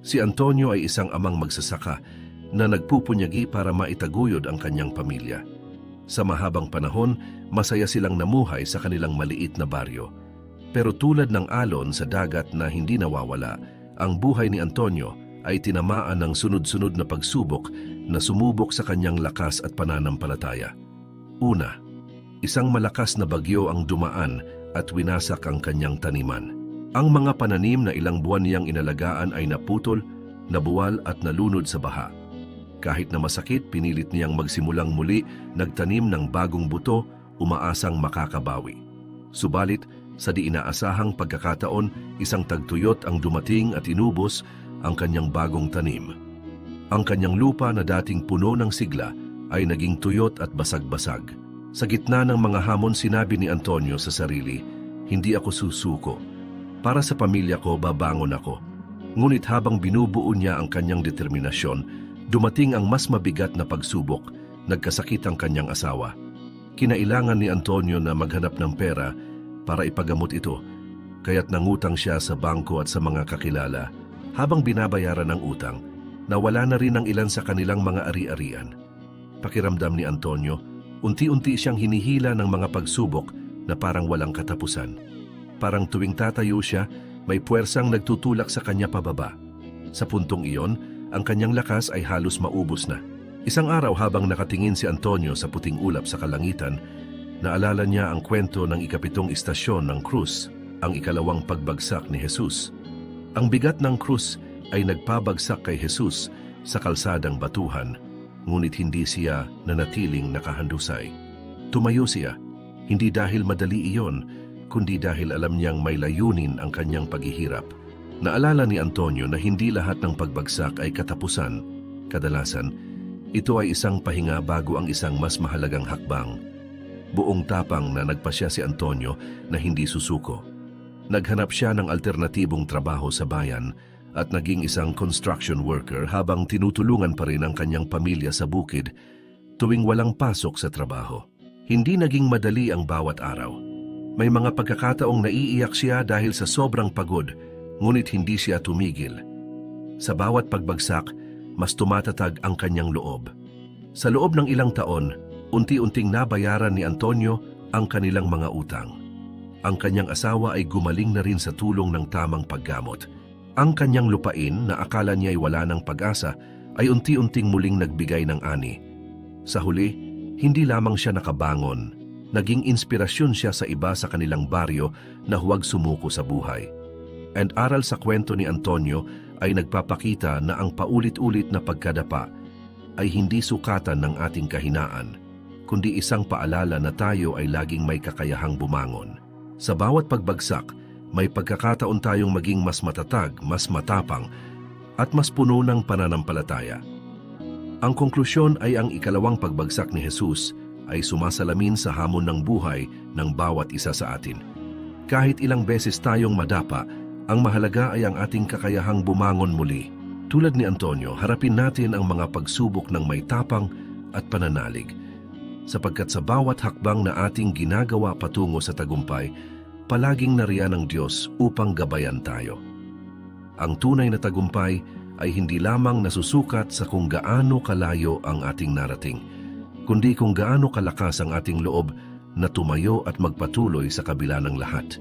Si Antonio ay isang amang magsasaka na nagpupunyagi para maitaguyod ang kanyang pamilya. Sa mahabang panahon, masaya silang namuhay sa kanilang maliit na baryo. Pero tulad ng alon sa dagat na hindi nawawala, ang buhay ni Antonio ay tinamaan ng sunod-sunod na pagsubok na sumubok sa kanyang lakas at pananampalataya. Una, isang malakas na bagyo ang dumaan at winasak ang kanyang taniman. Ang mga pananim na ilang buwan niyang inalagaan ay naputol, nabuwal at nalunod sa baha. Kahit na masakit, pinilit niyang magsimulang muli, nagtanim ng bagong buto, umaasang makakabawi. Subalit, sa di inaasahang pagkakataon, isang tagtuyot ang dumating at inubos ang kanyang bagong tanim. Ang kanyang lupa na dating puno ng sigla ay naging tuyot at basag-basag. Sa gitna ng mga hamon, sinabi ni Antonio sa sarili, "Hindi ako susuko. Para sa pamilya ko, babangon ako." Ngunit habang binubuo niya ang kanyang determinasyon, dumating ang mas mabigat na pagsubok. Nagkasakit ang kanyang asawa. Kinailangan ni Antonio na maghanap ng pera para ipagamot ito, kaya't nangutang siya sa bangko at sa mga kakilala. Habang binabayaran ang utang, nawala na rin ang ilan sa kanilang mga ari-arian. Pakiramdam ni Antonio, unti-unti siyang hinihila ng mga pagsubok na parang walang katapusan. Parang tuwing tatayo siya, may puwersang nagtutulak sa kanya pababa. Sa puntong iyon, ang kanyang lakas ay halos maubos na. Isang araw habang nakatingin si Antonio sa puting ulap sa kalangitan, naalala niya ang kwento ng ikapitong istasyon ng krus, ang ikalawang pagbagsak ni Jesus. Ang bigat ng krus ay nagpabagsak kay Jesus sa kalsadang batuhan, ngunit hindi siya nanatiling nakahandusay. Tumayo siya, hindi dahil madali iyon, kundi dahil alam niyang may layunin ang kanyang paghihirap. Naalala ni Antonio na hindi lahat ng pagbagsak ay katapusan. Kadalasan, ito ay isang pahinga bago ang isang mas mahalagang hakbang. Buong tapang na nagpasya si Antonio na hindi susuko. Naghanap siya ng alternatibong trabaho sa bayan at naging isang construction worker habang tinutulungan pa rin ang kanyang pamilya sa bukid tuwing walang pasok sa trabaho. Hindi naging madali ang bawat araw. May mga pagkakataong naiiyak siya dahil sa sobrang pagod, ngunit hindi siya tumigil. Sa bawat pagbagsak, mas tumatatag ang kanyang loob. Sa loob ng ilang taon, unti-unting nabayaran ni Antonio ang kanilang mga utang. Ang kanyang asawa ay gumaling na rin sa tulong ng tamang paggamot. Ang kanyang lupain na akala niya ay wala ng pag-asa ay unti-unting muling nagbigay ng ani. Sa huli, hindi lamang siya nakabangon, naging inspirasyon siya sa iba sa kanilang baryo na huwag sumuko sa buhay. And aral sa kwento ni Antonio ay nagpapakita na ang paulit-ulit na pagkadapa ay hindi sukatan ng ating kahinaan, kundi isang paalala na tayo ay laging may kakayahang bumangon. Sa bawat pagbagsak, may pagkakataon tayong maging mas matatag, mas matapang, at mas puno ng pananampalataya. Ang konklusyon ay ang ikalawang pagbagsak ni Jesus ay sumasalamin sa hamon ng buhay ng bawat isa sa atin. Kahit ilang beses tayong madapa, ang mahalaga ay ang ating kakayahang bumangon muli. Tulad ni Antonio, harapin natin ang mga pagsubok ng may tapang at pananalig. Sapagkat sa bawat hakbang na ating ginagawa patungo sa tagumpay, palaging nariyan ng Diyos upang gabayan tayo. Ang tunay na tagumpay ay hindi lamang nasusukat sa kung gaano kalayo ang ating narating, kundi kung gaano kalakas ang ating loob na tumayo at magpatuloy sa kabila ng lahat.